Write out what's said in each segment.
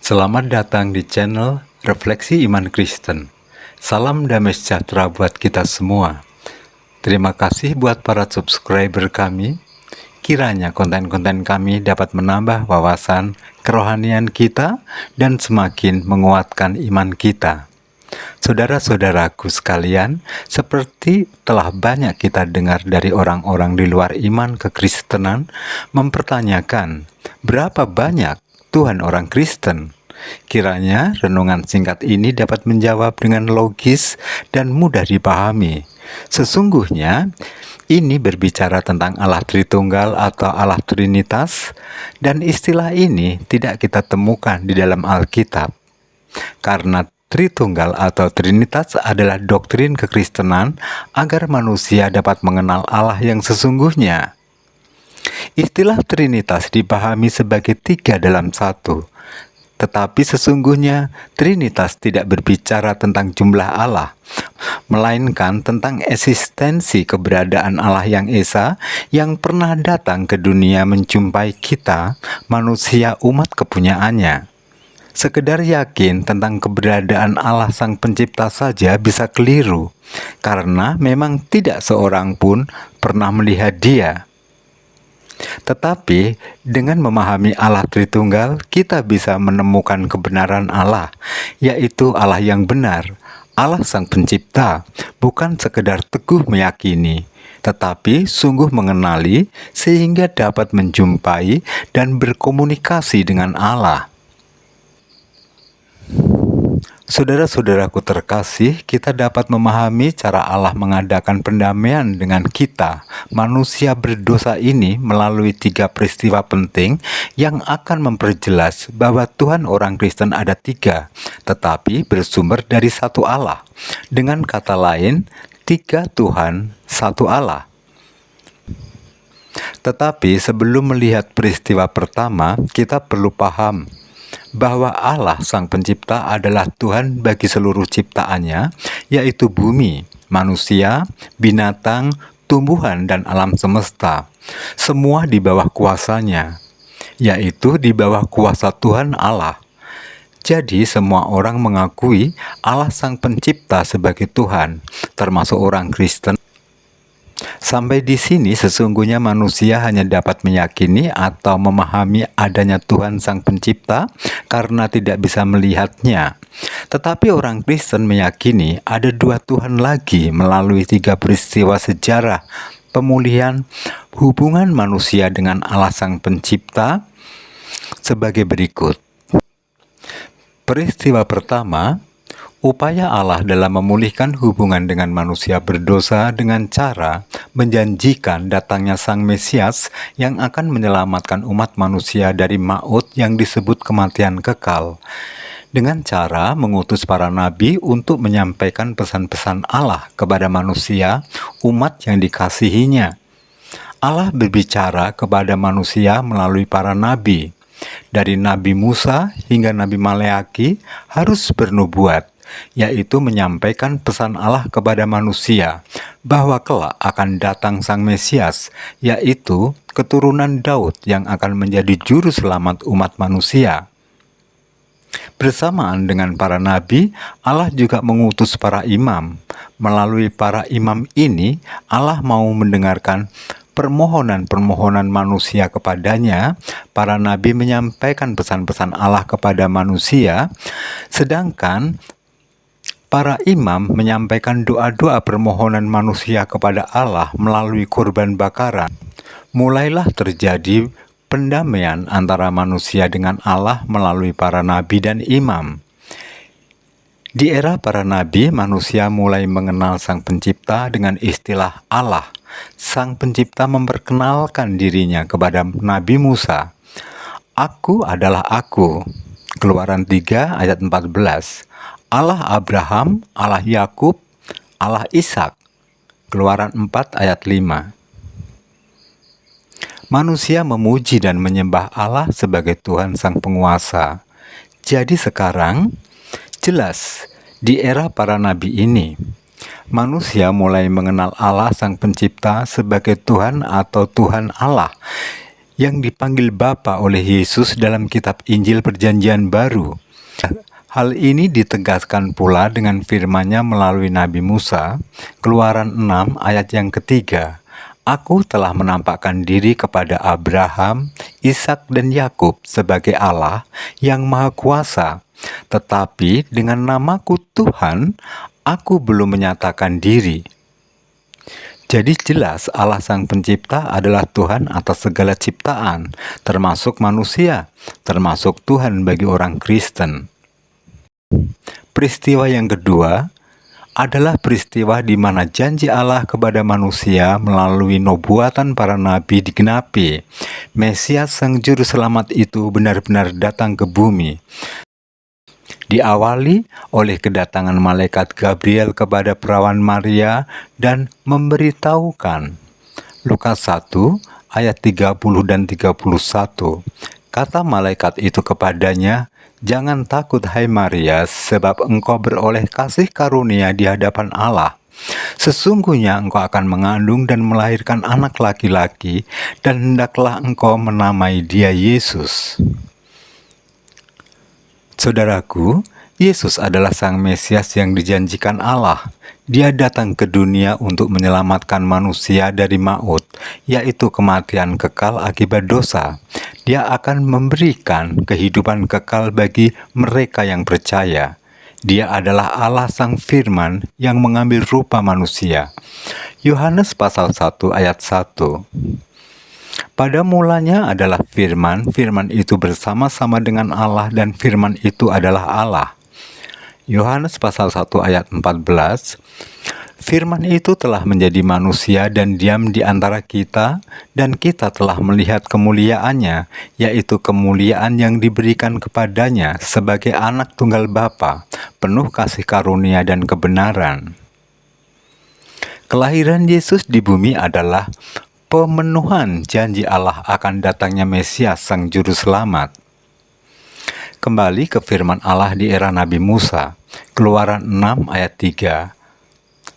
Selamat datang di channel Refleksi Iman Kristen. Salam damai sejahtera buat kita semua. Terima kasih buat para subscriber kami. Kiranya konten-konten kami dapat menambah wawasan kerohanian kita dan semakin menguatkan iman kita. Saudara-saudaraku sekalian, seperti telah banyak kita dengar dari orang-orang di luar iman kekristenan mempertanyakan, berapa banyak Tuhan orang Kristen? Kiranya renungan singkat ini dapat menjawab dengan logis dan mudah dipahami. Sesungguhnya, ini berbicara tentang Allah Tritunggal atau Allah Trinitas, dan istilah ini tidak kita temukan di dalam Alkitab. Karena Tritunggal atau Trinitas adalah doktrin kekristenan agar manusia dapat mengenal Allah yang sesungguhnya. Istilah Trinitas dipahami sebagai 3 dalam 1. Tetapi sesungguhnya Trinitas tidak berbicara tentang jumlah Allah, melainkan tentang eksistensi keberadaan Allah yang Esa yang pernah datang ke dunia menjumpai kita, manusia umat kepunyaannya. Sekedar yakin tentang keberadaan Allah Sang Pencipta saja bisa keliru, karena memang tidak seorang pun pernah melihat Dia. Tetapi dengan memahami Allah Tritunggal, kita bisa menemukan kebenaran Allah, yaitu Allah yang benar, Allah Sang Pencipta, bukan sekedar teguh meyakini, tetapi sungguh mengenali sehingga dapat menjumpai dan berkomunikasi dengan Allah. Saudara-saudaraku terkasih, kita dapat memahami cara Allah mengadakan pendamaian dengan kita, manusia berdosa ini melalui 3 peristiwa penting yang akan memperjelas bahwa Tuhan orang Kristen ada 3, tetapi bersumber dari satu Allah. Dengan kata lain, 3 Tuhan, 1 Allah. Tetapi sebelum melihat peristiwa pertama, kita perlu paham bahwa Allah Sang Pencipta adalah Tuhan bagi seluruh ciptaannya, yaitu bumi, manusia, binatang, tumbuhan, dan alam semesta. Semua di bawah kuasanya, yaitu di bawah kuasa Tuhan Allah. Jadi semua orang mengakui Allah Sang Pencipta sebagai Tuhan, termasuk orang Kristen. Sampai di sini sesungguhnya manusia hanya dapat meyakini atau memahami adanya Tuhan Sang Pencipta karena tidak bisa melihatnya. Tetapi orang Kristen meyakini ada 2 Tuhan lagi melalui 3 peristiwa sejarah pemulihan hubungan manusia dengan Allah Sang Pencipta sebagai berikut. Peristiwa pertama, upaya Allah dalam memulihkan hubungan dengan manusia berdosa dengan cara menjanjikan datangnya Sang Mesias yang akan menyelamatkan umat manusia dari maut yang disebut kematian kekal, dengan cara mengutus para nabi untuk menyampaikan pesan-pesan Allah kepada manusia, umat yang dikasihinya. Allah berbicara kepada manusia melalui para nabi. Dari Nabi Musa hingga Nabi Maleaki harus bernubuat, yaitu menyampaikan pesan Allah kepada manusia bahwa kelak akan datang Sang Mesias, yaitu keturunan Daud yang akan menjadi juru selamat umat manusia. Bersamaan dengan para nabi, Allah juga mengutus para imam. Melalui para imam ini, Allah mau mendengarkan permohonan-permohonan manusia kepadanya. Para nabi menyampaikan pesan-pesan Allah kepada manusia, sedangkan para imam menyampaikan doa-doa permohonan manusia kepada Allah melalui kurban bakaran. Mulailah terjadi pendamaian antara manusia dengan Allah melalui para nabi dan imam. Di era para nabi, manusia mulai mengenal Sang Pencipta dengan istilah Allah. Sang Pencipta memperkenalkan dirinya kepada Nabi Musa. Aku adalah Aku. Keluaran 3 ayat 14. Allah Abraham, Allah Yakub, Allah Ishak. Keluaran 4 ayat 5. Manusia memuji dan menyembah Allah sebagai Tuhan Sang Penguasa. Jadi sekarang, jelas di era para nabi ini, manusia mulai mengenal Allah Sang Pencipta sebagai Tuhan atau Tuhan Allah yang dipanggil Bapa oleh Yesus dalam kitab Injil Perjanjian Baru. Hal ini ditegaskan pula dengan firman-Nya melalui Nabi Musa, Keluaran 6 ayat yang ketiga. Aku telah menampakkan diri kepada Abraham, Ishak dan Yakub sebagai Allah yang Maha Kuasa, tetapi dengan namaku Tuhan, aku belum menyatakan diri. Jadi jelas Allah Sang Pencipta adalah Tuhan atas segala ciptaan, termasuk manusia, termasuk Tuhan bagi orang Kristen. Peristiwa yang kedua adalah peristiwa di mana janji Allah kepada manusia melalui nubuatan para nabi digenapi. Mesias Sang Juru Selamat itu benar-benar datang ke bumi. Diawali oleh kedatangan malaikat Gabriel kepada perawan Maria dan memberitahukan. Lukas 1 ayat 30 dan 31. Kata malaikat itu kepadanya, "Jangan takut hai Maria, sebab engkau beroleh kasih karunia di hadapan Allah. Sesungguhnya engkau akan mengandung dan melahirkan anak laki-laki, dan hendaklah engkau menamai dia Yesus." Saudaraku, Yesus adalah Sang Mesias yang dijanjikan Allah. Dia datang ke dunia untuk menyelamatkan manusia dari maut, yaitu kematian kekal akibat dosa. Dia akan memberikan kehidupan kekal bagi mereka yang percaya. Dia adalah Allah Sang Firman yang mengambil rupa manusia. Yohanes pasal 1 ayat 1. Pada mulanya adalah firman, firman itu bersama-sama dengan Allah dan firman itu adalah Allah. Yohanes pasal 1 ayat 14. Firman itu telah menjadi manusia dan diam di antara kita, dan kita telah melihat kemuliaannya, yaitu kemuliaan yang diberikan kepadanya sebagai anak tunggal Bapa, penuh kasih karunia dan kebenaran. Kelahiran Yesus di bumi adalah pemenuhan janji Allah akan datangnya Mesias Sang Juru Selamat. Kembali ke firman Allah di era Nabi Musa, Keluaran 6 ayat 3.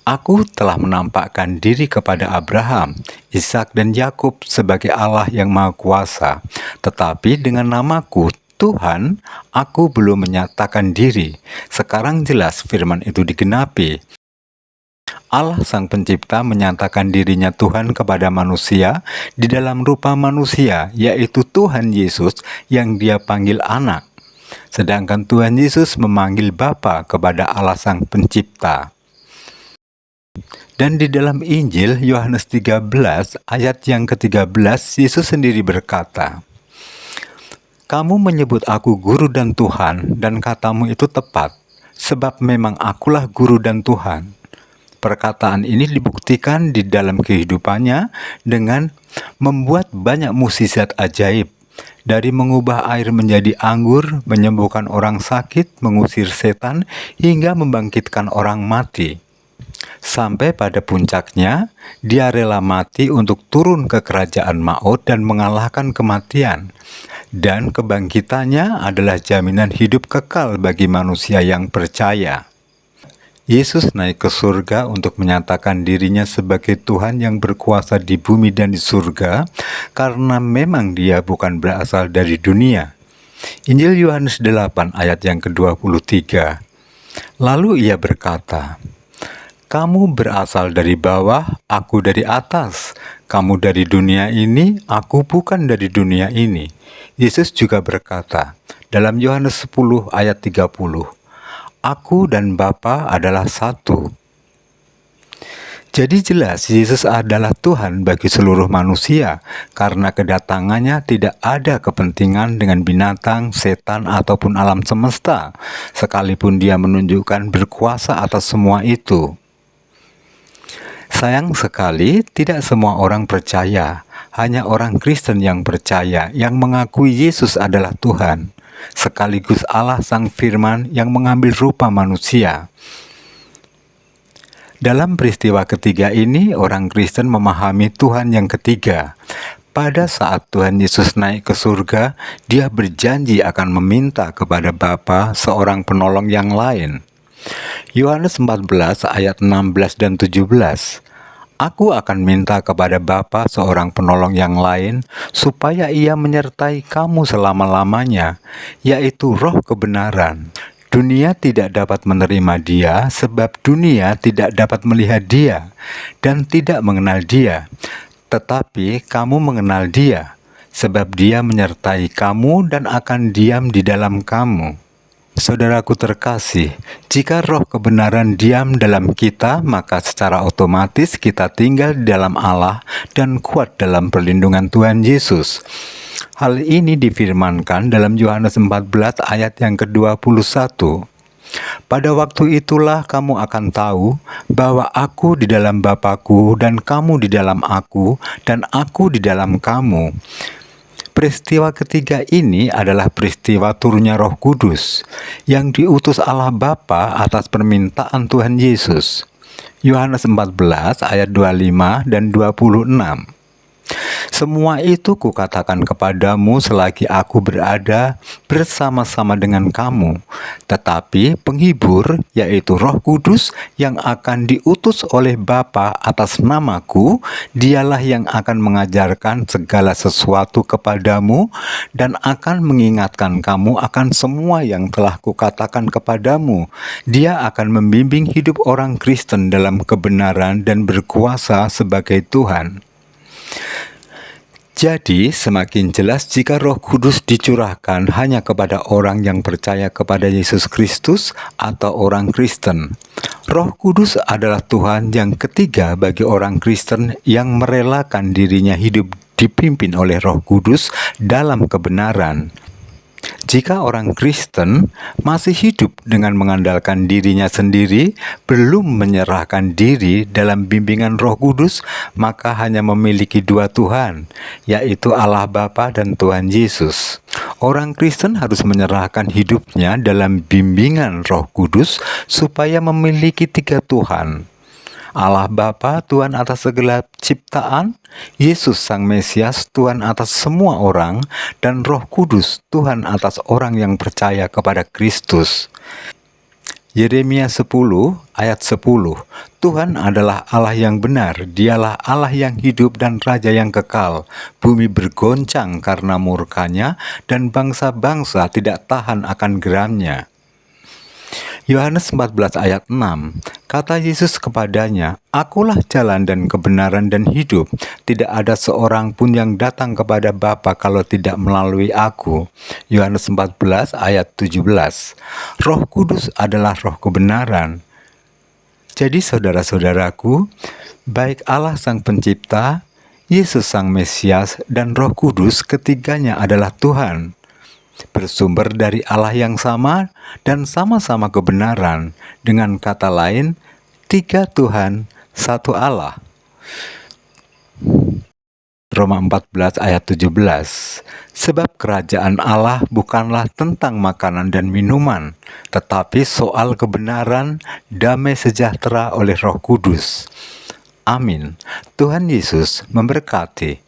Aku telah menampakkan diri kepada Abraham, Ishak dan Yakub sebagai Allah yang Maha Kuasa, tetapi dengan namaku Tuhan, aku belum menyatakan diri. Sekarang jelas firman itu digenapi. Allah Sang Pencipta menyatakan dirinya Tuhan kepada manusia di dalam rupa manusia, yaitu Tuhan Yesus yang Dia panggil anak. Sedangkan Tuhan Yesus memanggil Bapa kepada Allah Sang Pencipta. Dan di dalam Injil Yohanes 13 ayat yang ke-13, Yesus sendiri berkata, "Kamu menyebut aku guru dan Tuhan, dan katamu itu tepat, sebab memang akulah guru dan Tuhan." Perkataan ini dibuktikan di dalam kehidupannya dengan membuat banyak mukjizat ajaib, dari mengubah air menjadi anggur, menyembuhkan orang sakit, mengusir setan, hingga membangkitkan orang mati. Sampai pada puncaknya, Dia rela mati untuk turun ke kerajaan maut dan mengalahkan kematian. Dan kebangkitannya adalah jaminan hidup kekal bagi manusia yang percaya. Yesus naik ke surga untuk menyatakan dirinya sebagai Tuhan yang berkuasa di bumi dan di surga, karena memang Dia bukan berasal dari dunia. Injil Yohanes 8 ayat yang ke-23. Lalu Ia berkata, "Kamu berasal dari bawah, aku dari atas. Kamu dari dunia ini, aku bukan dari dunia ini." Yesus juga berkata dalam Yohanes 10 ayat 30, "Aku dan Bapa adalah satu." Jadi jelas Yesus adalah Tuhan bagi seluruh manusia, karena kedatangannya tidak ada kepentingan dengan binatang, setan, ataupun alam semesta, sekalipun Dia menunjukkan berkuasa atas semua itu. Sayang sekali, tidak semua orang percaya. Hanya orang Kristen yang percaya, yang mengakui Yesus adalah Tuhan, sekaligus Allah Sang Firman yang mengambil rupa manusia. Dalam peristiwa ketiga ini, orang Kristen memahami Tuhan yang ketiga. Pada saat Tuhan Yesus naik ke surga, Dia berjanji akan meminta kepada Bapa seorang penolong yang lain. Yohanes 14 ayat 16 dan 17. Aku akan minta kepada Bapa seorang penolong yang lain, supaya ia menyertai kamu selama-lamanya, yaitu Roh kebenaran. Dunia tidak dapat menerima Dia, sebab dunia tidak dapat melihat Dia dan tidak mengenal Dia. Tetapi kamu mengenal Dia, sebab Dia menyertai kamu dan akan diam di dalam kamu. Saudaraku terkasih, jika roh kebenaran diam dalam kita, maka secara otomatis kita tinggal di dalam Allah dan kuat dalam perlindungan Tuhan Yesus. Hal ini difirmankan dalam Yohanes 14 ayat yang ke-21. Pada waktu itulah kamu akan tahu bahwa aku di dalam Bapa-Ku dan kamu di dalam aku dan aku di dalam kamu. Peristiwa ketiga ini adalah peristiwa turunnya Roh Kudus yang diutus Allah Bapa atas permintaan Tuhan Yesus. Yohanes 14 ayat 25 dan 26. Semua itu kukatakan kepadamu selagi aku berada bersama-sama dengan kamu. Tetapi penghibur, yaitu Roh Kudus yang akan diutus oleh Bapa atas namaku, dialah yang akan mengajarkan segala sesuatu kepadamu dan akan mengingatkan kamu akan semua yang telah kukatakan kepadamu. Dia akan membimbing hidup orang Kristen dalam kebenaran dan berkuasa sebagai Tuhan. Jadi, semakin jelas jika Roh Kudus dicurahkan hanya kepada orang yang percaya kepada Yesus Kristus atau orang Kristen. Roh Kudus adalah Tuhan yang ketiga bagi orang Kristen yang merelakan dirinya hidup dipimpin oleh Roh Kudus dalam kebenaran. Jika orang Kristen masih hidup dengan mengandalkan dirinya sendiri, belum menyerahkan diri dalam bimbingan Roh Kudus, maka hanya memiliki dua Tuhan, yaitu Allah Bapa dan Tuhan Yesus. Orang Kristen harus menyerahkan hidupnya dalam bimbingan Roh Kudus supaya memiliki tiga Tuhan. Allah Bapa, Tuhan atas segala ciptaan, Yesus Sang Mesias, Tuhan atas semua orang, dan Roh Kudus, Tuhan atas orang yang percaya kepada Kristus. Yeremia 10 ayat 10. Tuhan adalah Allah yang benar, Dialah Allah yang hidup dan Raja yang kekal. Bumi bergoncang karena murkanya, dan bangsa-bangsa tidak tahan akan geramnya. Yohanes 14 ayat 6, kata Yesus kepadanya, Akulah jalan dan kebenaran dan hidup. Tidak ada seorang pun yang datang kepada Bapa kalau tidak melalui aku. Yohanes 14 ayat 17. Roh Kudus adalah roh kebenaran. Jadi saudara-saudaraku, baik Allah Sang Pencipta, Yesus Sang Mesias, dan Roh Kudus ketiganya adalah Tuhan. Bersumber dari Allah yang sama dan sama-sama kebenaran. Dengan kata lain, tiga Tuhan, satu Allah. Roma 14 ayat 17. Sebab kerajaan Allah bukanlah tentang makanan dan minuman, tetapi soal kebenaran, damai sejahtera oleh Roh Kudus. Amin. Tuhan Yesus memberkati.